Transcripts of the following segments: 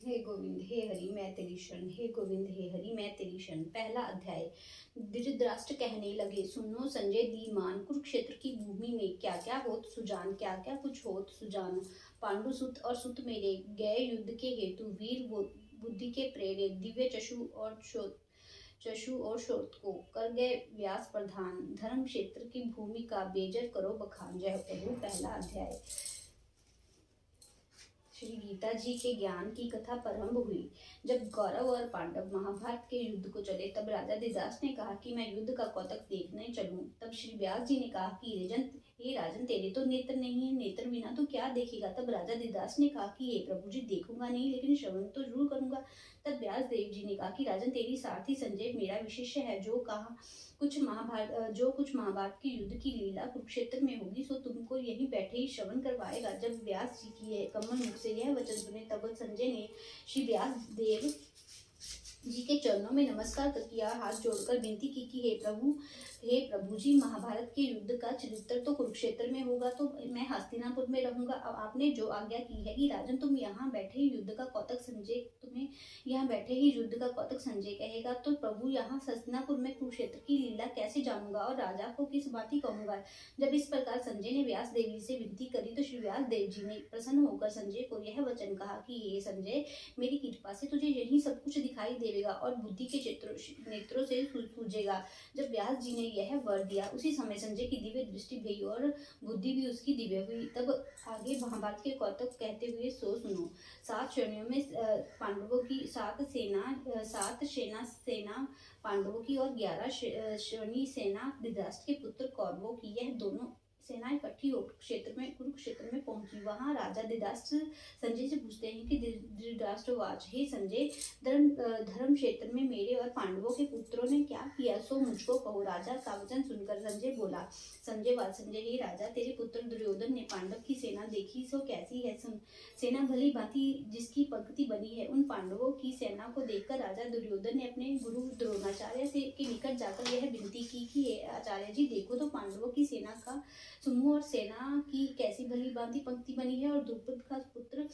हे गोविंद हे हरि मैं तेरी शरण, हे गोविंद हे हरि मैं तेरी शरण। पहला अध्याय। धृतराष्ट्र कहने लगे, सुनो संजय दीमान, कुरुक्षेत्र की भूमि में क्या क्या होत सुजान, क्या क्या कुछ होत सुजान। पांडु सुत और सुत मेरे गए युद्ध के हेतु, वीर बुद्धि के प्रेरे, दिव्य चशु और शोत को कर गए व्यास प्रधान। धर्म क्षेत्र की भूमि का बेजर करो बखान। जय प्रभु। पहला अध्याय। श्री गीता जी के ज्ञान की कथा प्रारंभ हुई। जब कौरव और पांडव महाभारत के युद्ध को चले, तब राजा दिदास ने कहा कि मैं युद्ध का कौतक देखने चलूं। तब श्री व्यास जी ने कहा कि हे राजन, तेरे तो नेत्र नहीं है, नेत्र बिना तो क्या देखेगा। तब राजा दिदास ने कहा कि हे प्रभु जी, देखूंगा नहीं लेकिन श्रवण तो जरूर करूंगा। तब व्यास देव जी ने कहा कि राजन, तेरी सारथी संजय मेरा विशिष्य है। जो कुछ महाभारत की युद्ध की लीला कुरुक्षेत्र में होगी, सो तुमको यहीं बैठे ही श्रवण करवाएगा। जब व्यास जी की कमल मुख से यह वचन सुने, तब संजय ने श्री व्यास देव जी के चरणों में नमस्कार कर किया, हाथ जोड़कर विनती की कि हे प्रभु जी, महाभारत के युद्ध का चरित्र तो कुरुक्षेत्र में होगा, तो मैं हस्तिनापुर में रहूंगा। अब आपने जो आज्ञा की है कि राजन तुम यहाँ बैठे ही युद्ध का कौतक संजय तुम्हें यहाँ बैठे ही युद्ध का कौतक संजय कहेगा, तो प्रभु यहाँ हस्तिनापुर में कुरुक्षेत्र की लीला कैसे जानूंगा और राजा को किस बात ही कहूंगा। जब इस प्रकार संजय ने व्यास देवी से विनती करी, तो श्री व्यास देव जी ने प्रसन्न होकर संजय को यह वचन कहा कि हे संजय, मेरी कृपा से तुझे यही सब कुछ दिखाई देगा और बुद्धि के नेत्रों से सूझेगा। जब व्यास जी ने यह वर दिया, उसी समय संजय की दिव्य दृष्टि भई और बुद्धि भी उसकी दिव्य हुई। तब आगे महाभारत के कौतक कहते हुए सो सुनो। 7 श्रेणियों में पांडवों की 7 सेना पांडवों की और 11 श्रेणी सेना धृतराष्ट्र के पुत्र कौरवों की। यह दोनों सेना इकट्ठी होकर कुरुक्षेत्र में पहुंची। वहां राजा धृतराष्ट्र संजय से पूछते हैं कि धृतराष्ट्रवाच, हे संजय, धर्म क्षेत्र में मेरे और पांडवों के पुत्रों ने क्या किया, सो मुझको कहो। राजा का वचन सुनकर संजय बोला, संजय, हे राजा, तेरे पुत्र दुर्योधन ने पांडव की सेना देखी, सो कैसी है सुन। सेना भली भांति जिसकी पंक्ति बनी है। उन पांडवों की सेना को देखकर राजा दुर्योधन ने अपने गुरु द्रोणाचार्य के निकट जाकर यह विनती की कि हे आचार्य जी, देखो तो पांडवों की सेना का समूह और सेना की कैसी भली भांति पंक्ति बनी है। और द्रुपद का पुत्र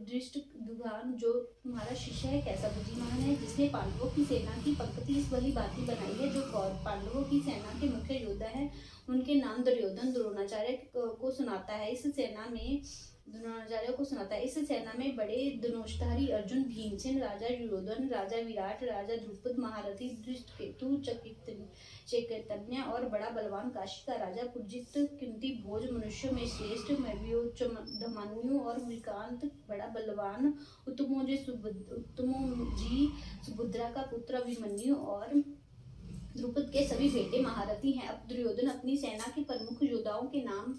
धृष्टद्युम्न जो तुम्हारा शिष्य है, कैसा बुद्धिमान है, जिसने पांडवों की सेना की पंक्ति इस भली भांति बनाई है। जो पांडवों की सेना के मुख्य योद्धा है, उनके नाम दुर्योधन द्रोणाचार्य को सुनाता है। इस सेना में बड़े धनुषधारी अर्जुन, भीमसेन, राजा युरोधन, राजा विराट, राजा द्रुपद, महारथी धृष्टकेतु, चैतन्य और बड़ा बलवान काशी का राजा पुरजित, कुंती भोज, मनुष्यों में श्रेष्ठ मवियोधमन्यु और विक्रांत, बड़ा बलवान उत्तमोजी, सुभद्रा का पुत्र अभिमन्यु और द्रुपद के सभी बेटे महारथी हैं। अब दुर्योधन अपनी सेना के प्रमुख योद्धाओं के नाम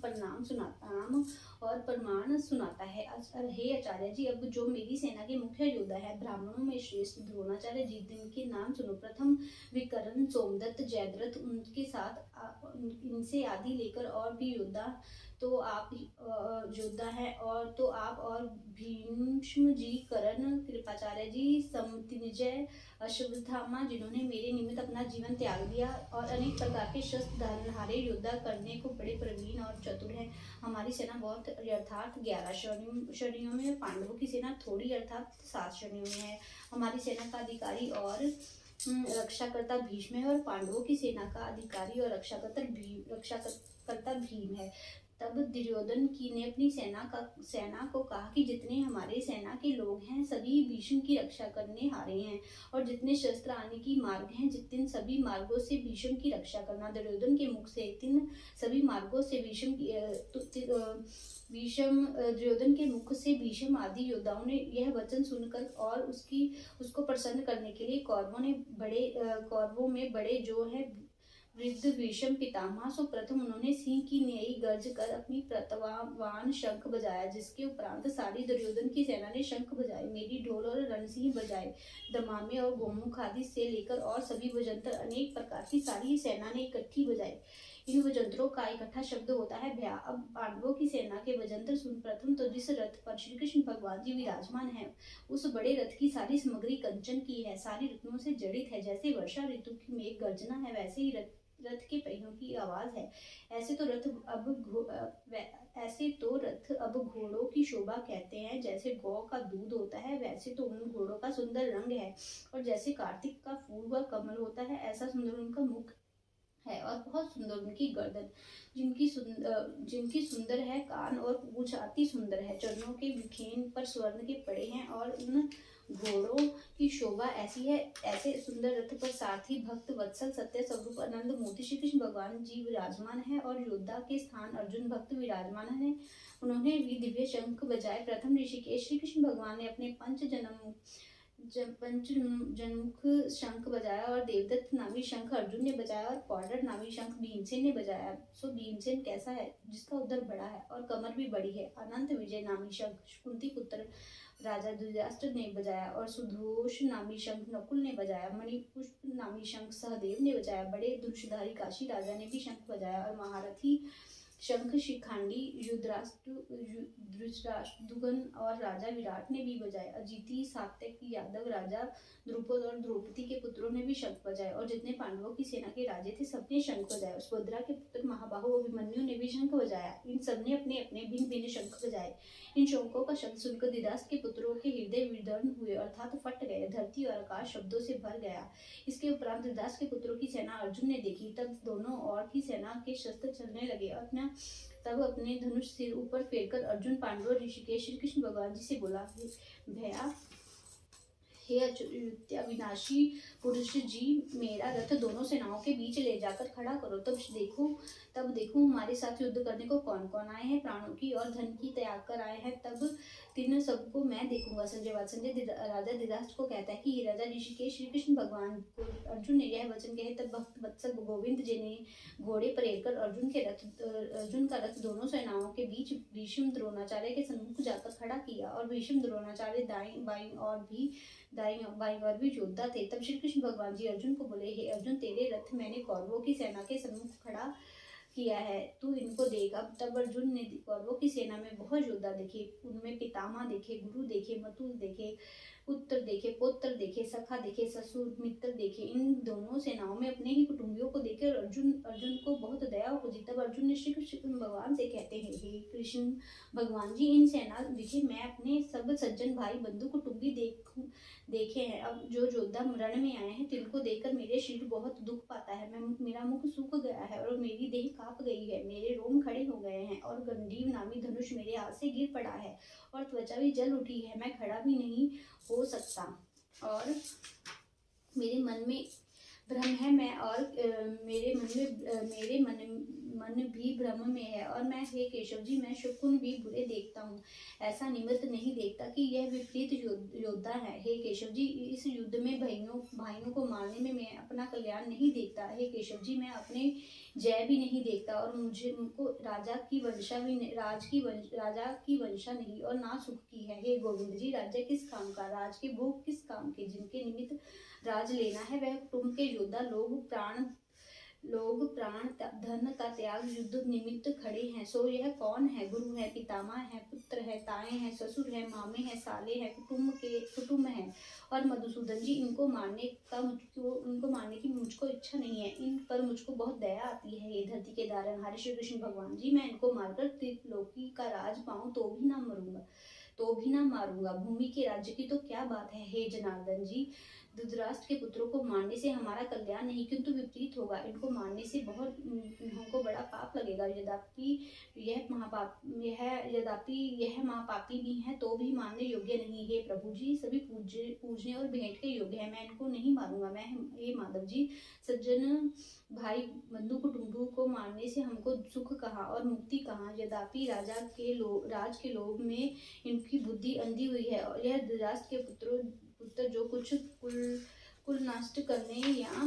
और प्रमाण सुनाता है। हे आचार्य जी, अब जो मेरी सेना के मुख्य योद्धा है, ब्राह्मणों में श्रेष्ठ द्रोणाचार्य जी, जिनके नाम सुनो। प्रथम विकर्ण, सोमदत्त, जयद्रथ, उनके साथ इनसे आदि लेकर और भी योद्धा तो आप और भीष्म जी, कर्ण, कृपाचार्य जी, समतिजय, अश्वत्थामा, जिन्होंने मेरे निमित्त अपना जीवन त्याग दिया, और अनेक प्रकार के शस्त्र धारनहारे योद्धा करने को बड़े प्रवीण और चतुर हैं। हमारी सेना बहुत, अर्थात 11 श्रेणियों में, पांडवों की सेना थोड़ी, अर्थात 7 श्रेणियों में है। हमारी सेना का अधिकारी और रक्षाकर्ता भीष्म है, और पांडवों की सेना का अधिकारी और रक्षाकर्ता भीम है। तब दुर्योधन ने अपनी सेना को कहा कि जितने हमारे सेना के लोग हैं, सभी भीष्म की रक्षा करने हारे हैं, और जितने शस्त्र आने की मार्ग हैं, जितने सभी मार्गों से भीष्म की रक्षा करना। दुर्योधन के मुख से सभी मार्गों से दुर्योधन के मुख से भीष्म आदि योद्धाओं ने यह वचन सुनकर और उसको प्रसन्न करने के लिए कौरवों में बड़े जो है वृद्ध भीष्म पितामह, सो प्रथम उन्होंने सिंह की नई गर्ज कर अपनी प्रतवान शंख बजाया, जिसके उपरांत सारी दुर्योधन की सेना ने शंख बजाए, मेरी ढोल और रणसिंह बजाए, दमामे और गोमुख आदि से लेकर और सभी वजंतर अनेक प्रकार की सारी सेना ने इकट्ठी बजाई। इन वजंतरों का इकट्ठा शब्द होता है भ्या। अब पांडवों की सेना के वजंतर सुन। प्रथम तो जिस रथ पर श्री कृष्ण भगवान जी विराजमान है, उस बड़े रथ की सारी सामग्री कंचन की है, सारी ऋतुओं से जड़ित है। जैसे वर्षा ऋतु की मेघ गर्जना है, वैसे ही रथ के पहियों की आवाज़ है। ऐसे तो रथ अब घोड़ों की शोभा कहते हैं। जैसे गौ का दूध होता है वैसे तो उन घोड़ों का सुंदर रंग है, और जैसे कार्तिक का फूल व कमल होता है ऐसा सुंदर उनका मुख है, और बहुत सुंदर उनकी गर्दन, जिनकी सुंदर है कान, और पूंछ अति सुंदर है। चरणों के विखेन पर स्वर्ण के पड़े हैं, और उन घोड़ों की शोभा ऐसी है। ऐसे सुंदर रथ पर सारथी भक्त वत्सल सत्य स्वरूप आनंद मोती श्री कृष्ण भगवान जी विराजमान है, और योद्धा के स्थान अर्जुन भक्त विराजमान है। उन्होंने भी दिव्य शंख बजाए। प्रथम ऋषिकेश श्री कृष्ण भगवान ने अपने पंचजन्मुख शंख बजाया, और देवदत्त नामी शंख अर्जुन ने बजाया, और कौडर नामी शंख भीमसेन ने बजाया। सो भीमसेन कैसा है, जिसका उदर बड़ा है और कमर भी बड़ी है। अनंत विजय नामी शंख कुंती पुत्र राजा धृतराष्ट्र ने बजाया, और सुधोष नामी शंख नकुल ने बजाया। मणिपुष्प नामी शंख सहदेव ने बजाया। बड़े धनुषधारी काशी राजा ने भी शंख बजाया, और महारथी शंख शिखांडी धृतराष्ट्रदुगन और राजा विराट ने भी बजाए। अजिति सात्यक यादव राजा द्रुपद और द्रौपदी के पुत्रों ने भी शंख बजाए, और जितने पांडवों की सेना के राजे थे सबने शंख बजाए। सुभद्रा के पुत्र महाबाहु अभिमन्यु ने भी शंख बजाया। इन सबने अपने अपने भिन्न भिन्न शंख बजाए। इन शंखों का शब्द सुनकर धृतराष्ट्र के पुत्रों के हृदय विदीर्ण हुए, अर्थात फट गए। धरती और आकाश शब्दों से भर गया। इसके उपरांत धृतराष्ट्र के पुत्रों की सेना अर्जुन ने देखी। तब दोनों ओर की सेना के शस्त्र चलने लगे। तब अपने धनुष सिर ऊपर फेरकर अर्जुन पांडव ऋषिकेश श्री कृष्ण भगवान जी से बोला, भैया हे अच्युत विनाशी पुरुष जी, मेरा रथ दोनों सेनाओं के बीच ले जाकर खड़ा करो। तब देखो हमारे साथ युद्ध करने को कौन कौन आए हैं। प्राणों की और धन की त्याग कर आए हैं, तब तीन सबको मैं देखूंगा। संजय राजा धृतराष्ट्र को कहता है कि राजा ऋषिकेश श्री कृष्ण भगवान को अर्जुन ने यह वचन कहे। तब भक्त वत्सल गोविंद जी ने घोड़े पर लेकर अर्जुन का रथ दोनों सेनाओं के बीच भीष्म द्रोणाचार्य के सम्मुख जाकर खड़ा किया, और भीष्म द्रोणाचार्य दाईं बाईं और भी योद्धा थे। तब श्री कृष्ण भगवान जी अर्जुन को बोले, हे अर्जुन, तेरे रथ मैंने कौरवों की सेना के सम्मुख खड़ा किया है, तू इनको देख। अब तब अर्जुन ने कौरवों की सेना में बहुत योद्धा देखे। उनमें पितामह देखे, गुरु देखे, मतुल देखे, पुत्र देखे, पौत्र देखे, सखा देखे, ससुर मित्र देखे। इन दोनों सेनाओं में अपने ही कुटुंबियों को देखे अर्जुन को बहुत दया उपजी। तब अर्जुन ने श्री कृष्ण भगवान से कहते हैं, हे कृष्ण भगवान जी, इन सेना देखे मैं अपने सब सज्जन भाई बंधु कुटुंबी देखे हैं। अब जो योद्धा रण में आए हैं तिनको देखकर मेरे शरीर बहुत दुख पाता है। मेरा मुख सूख गया है, और मेरी देह कांप गई है। मेरे रोम खड़े हो गए हैं, और गंडीव नामी धनुष मेरे हाथ से गिर पड़ा है, और त्वचा भी जल उठी है। मैं खड़ा भी नहीं हो सकता, और मेरे मन में भ्रम है। मेरे मन भी भ्रम में है, और मैं, हे केशव जी, मैं शकुन भी बुरे देखता हूँ, ऐसा निमित्त नहीं देखता कि यह विपरीत योद्धा है। हे केशव जी, इस युद्ध में भाइयों को मारने में मैं अपना कल्याण नहीं देखता। हे केशव जी, मैं अपने जय भी नहीं देखता, और मुझको राजा की वंशा नहीं, और ना सुख की है। हे गोविंद जी, राज्य किस काम का, राज के भोग किस काम के, जिनके निमित्त राज लेना है वह कुटुंब के योद्धा लोग प्राण धन का त्याग युद्ध निमित्त खड़े हैं। सो यह कौन है? गुरु है, पितामह है, पुत्र है, ताए हैं, ससुर है, मामे हैं, साले हैं, कुटुंब है। और मधुसूदन जी, इनको मारने की मुझको इच्छा नहीं है। इन पर मुझको बहुत दया आती है। ये धरती के धारनहार श्री कृष्ण भगवान जी, मैं इनको मारकर त्रिलोकी का राज पाऊं तो भी ना मारूंगा। भूमि के राज्य की तो क्या बात है। हे जनार्दन जी, धृतराष्ट्र के पुत्रों को मारने से हमारा कल्याण नहीं किंतु विपरीत होगा। इनको मारने से हमको बड़ा पाप लगेगा। यद्यपि यह महापापी भी हैं तो भी मारने योग्य नहीं। हे प्रभु जी, सभी पूजने और भेंट के योग्य है। मैं इनको नहीं मारूंगा। हे माधव जी, सज्जन भाई बंधु कुटुंबों को मारने से हमको सुख कहाँ और मुक्ति कहाँ। यद्यपि राज के लोभ में इनकी बुद्धि अंधी हुई है, और यह धृतराष्ट्र के पुत्र जो कुछ कुल नष्ट करने या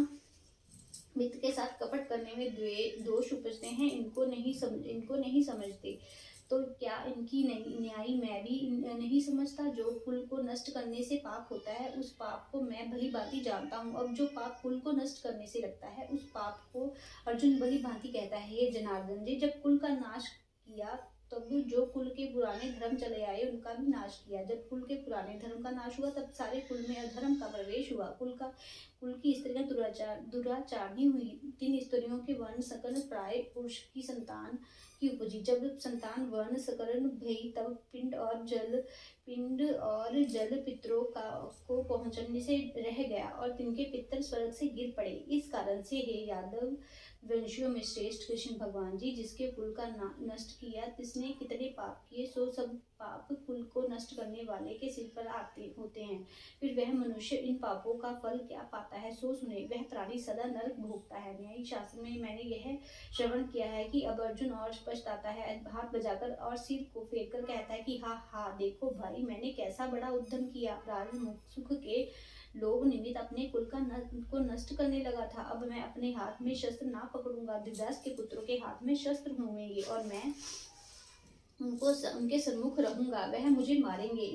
मित्र के साथ कपट करने में दोष उपजते हैं, इनको नहीं समझते। तो क्या इनकी न्याय मैं भी नहीं समझता। जो कुल को नष्ट करने से पाप होता है, उस पाप को मैं भली भांति जानता हूँ। अब जो पाप कुल को नष्ट करने से लगता है, उस पाप को अर्जुन भली भांति कहता है। हे जनार्दन जी, जब कुल का नाश किया तब जो कुल के पुराने धर्म चले आए उनका भी नाश किया। जब कुल के पुराने धर्म का नाश हुआ तब सारे कुल में अधर्म का प्रवेश हुआ। कुल की स्त्रियां दुराचारणी हुई। 3 स्त्रियों के वर्ण सकल प्राय पुरुष की संतान की उपजी। जब संतान वर्ण सकल भई तब पिंड और जल पितरों को पहुंचने से रह गया और तिनके पितर स्वर्ग से गिर पड़े। इस कारण से हे यादव वंशियों में श्रेष्ठ कृष्ण भगवान जी, जिसके कुल का नष्ट किया, तिसने कितने पाप किए, सो सब पाप कुल को नष्ट करने वाले के सिर पर आते होते हैं। फिर वह मनुष्य इन पापों का फल क्या पाता है, सो सुने। वह प्राणी सदा नरक भोगता है। न्यायिक शास्त्र में मैंने यह श्रवण किया है कि अब अर्जुन और पछताता है, हाथ बजाकर और सिर को फेरकर कहता है कि हा हा, देखो भाई, मैंने कैसा बड़ा उद्यम किया। राज सुख के लोभ निमित्त अपने कुल को नष्ट करने लगा था। अब मैं अपने हाथ में शस्त्र ना पकड़ूंगा। धृतराष्ट्र के पुत्रों के हाथ में शस्त्र होंगे और मैं उनके सम्मुख रहूंगा। वह मुझे मारेंगे।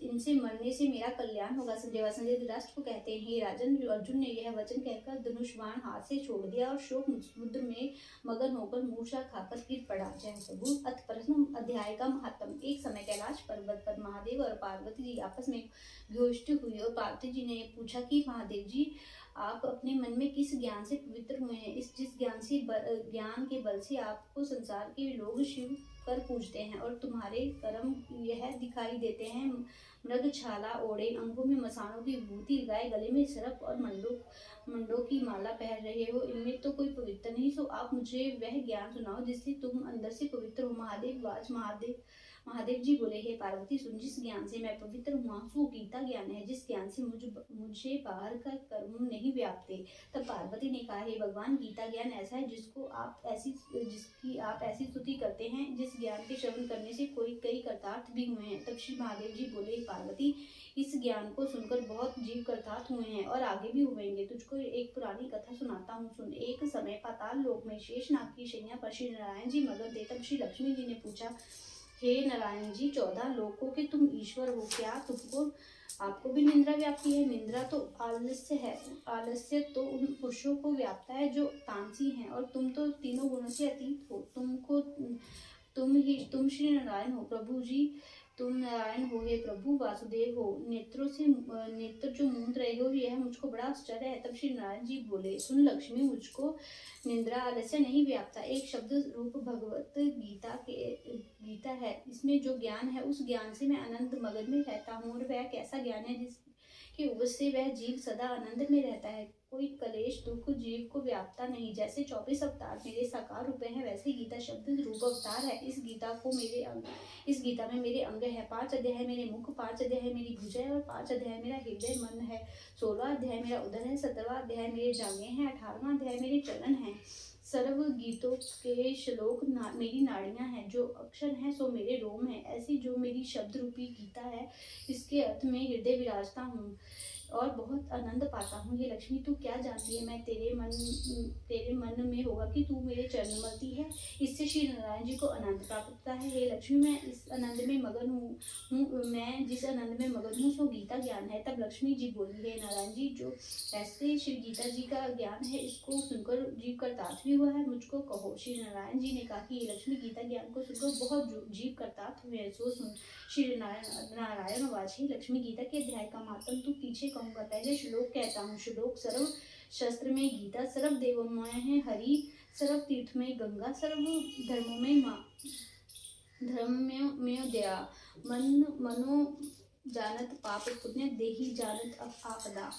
इनसे मरने से मेरा कल्याण होगा। संजय धृतराष्ट्र को कहते हैं, हे राजन, अर्जुन ने यह वचन कहकर धनुष बाण हाथ से छोड़ दिया और शोक समुद्र में मगन होकर मूर्छा खाकर गिर पड़ा। जय प्रभु। अथ प्रथम अध्याय का महात्म। एक समय कैलाश पर्वत पर महादेव और पार्वती जी आपस में गोष्ठी हुई और पार्वती जी ने पूछा कि महादेव जी, आप अपने मन में किस ज्ञान से पवित्र हुए हैं? जिस ज्ञान के बल से आपको संसार के लोग शिव कर पूजते हैं और तुम्हारे कर्म यह दिखाई देते हैं। मृग छाला ओढ़े, अंगों में मसानों की विभूति लगाए, गले में सर्प और मंडों की माला पहन रहे हो, इनमें तो कोई पवित्र नहीं। सो आप मुझे वह ज्ञान सुनाओ जिससे तुम अंदर से पवित्र हो। महादेव जी बोले, हे पार्वती सुन, जिस ज्ञान से मैं पवित्र हुआ सो गीता ज्ञान है, जिस ज्ञान से मुझे बाहर का कर्म नहीं व्यापते। तब पार्वती ने कहा, हे भगवान, गीता ज्ञान ऐसा है जिसकी आप ऐसी स्तुति करते हैं, जिस ज्ञान के श्रवण करने से कई कृतार्थ भी हुए हैं। तब श्री महादेव जी बोले, हे पार्वती, इस ज्ञान को सुनकर बहुत जीव कृतार्थ हुए हैं और आगे भी हुएंगे। तुझको एक पुरानी कथा सुनाता हूँ, सुन। एक समय पाताल लोक में शेषनाग की शैया पर श्री नारायण जी मगन थे। तब श्री लक्ष्मी जी ने पूछा, हे नारायण जी, 14 लोकों के तुम ईश्वर हो, क्या आपको भी निंद्रा व्यापती है? निंद्रा तो आलस्य है। आलस्य तो उन पुरुषों को व्यापता है जो तामसी हैं, और तुम तो तीनों गुणों से अतीत हो। तुम श्री नारायण हो प्रभु जी। तुम नारायण हो, हे प्रभु वासुदेव हो। नेत्र जो मूंद रहे हो, यह मुझको बड़ा आश्चर्य है। तब श्री नारायण जी बोले, सुन लक्ष्मी, मुझको निंद्रा आलस्य नहीं व्यापता। एक शब्द रूप भगवत गीता है, इसमें जो ज्ञान है उस ज्ञान से मैं आनंद मगन में रहता हूँ। और वह कैसा ज्ञान है जिसकी उपज से वह जीव सदा आनंद में रहता है। कोई कलेश दुख जीव को व्यापता नहीं। जैसे 24 अवतार मेरे साकार रूप हैं, वैसे गीता शब्द रूप अवतार है। इस गीता में मेरे अंग है। 5 अध्याय मेरे मुख, 5 अध्याय मेरी भुजा और 5 अध्याय मेरा हृदय मन है। 16 अध्याय मेरा उदर है। 17वां अध्याय मेरे जांघें हैं। 18वां अध्याय मेरे चरण हैं। सर्व गीतों के श्लोक मेरी नाड़ियां हैं। जो अक्षर हैं सो मेरे रोम हैं। ऐसी जो मेरी शब्द रूपी गीता है, इसके अर्थ में हृदय विराजता हूँ और बहुत आनंद पाता हूँ। ये लक्ष्मी, तू क्या जानती है? मैं तेरे मन में होगा कि तू मेरे चरण मलती है। इससे श्री नारायण जी को आनंद प्राप्त होता है। हे लक्ष्मी, मैं इस आनंद में मगन हूँ। मैं जिस आनंद में मगन हूँ सो गीता ज्ञान है। तब लक्ष्मी जी बोली, हे नारायण जी, जो ऐसे श्री गीता जी का ज्ञान है, इसको सुनकर जीव कृतार्थ भी हुआ है, मुझको कहो। श्री नारायण जी ने कहा कि ये लक्ष्मी, गीता ज्ञान को सुनकर बहुत जीव कृतार्थ हुए हैं, सो सुन। श्री नारायण वाच, हे लक्ष्मी, गीता के अध्याय का महात्म तू पीछे कहूंगा। पहले श्लोक कहता हूँ। श्लोक, सर्व शस्त्र में गीता, सर्व देवों में है हरि, सर्व तीर्थ में गंगा, सर्व धर्मों में माँ, धर्म में दया, मनो जानत पाप पुण्य, देही जानत आपदा।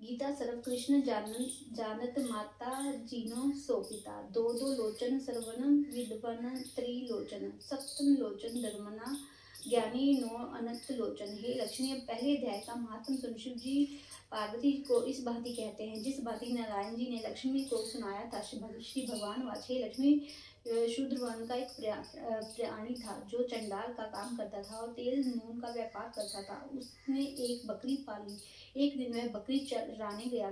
गीता सर्व कृष्ण जानत माता जीनो सोपिता। दो लोचन सर्वनम विद्वन त्रिलोचन, सप्तम लोचन धर्मना ज्ञानी नो अनंत लोचन। हे लक्ष्मी, अब पहले अध्याय का महात्म सुन। शिव जी पार्वती को इस भांति कहते हैं, जिस भांति नारायण जी ने लक्ष्मी को सुनाया था। श्री भगवान वाच, हे लक्ष्मी, शूद्र वर्ण का एक प्राणी था जो चंडाल का काम करता था और तेल नून का व्यापार करता था। उसने एक बकरी पाली। एक दिन वह बकरी चराने गया।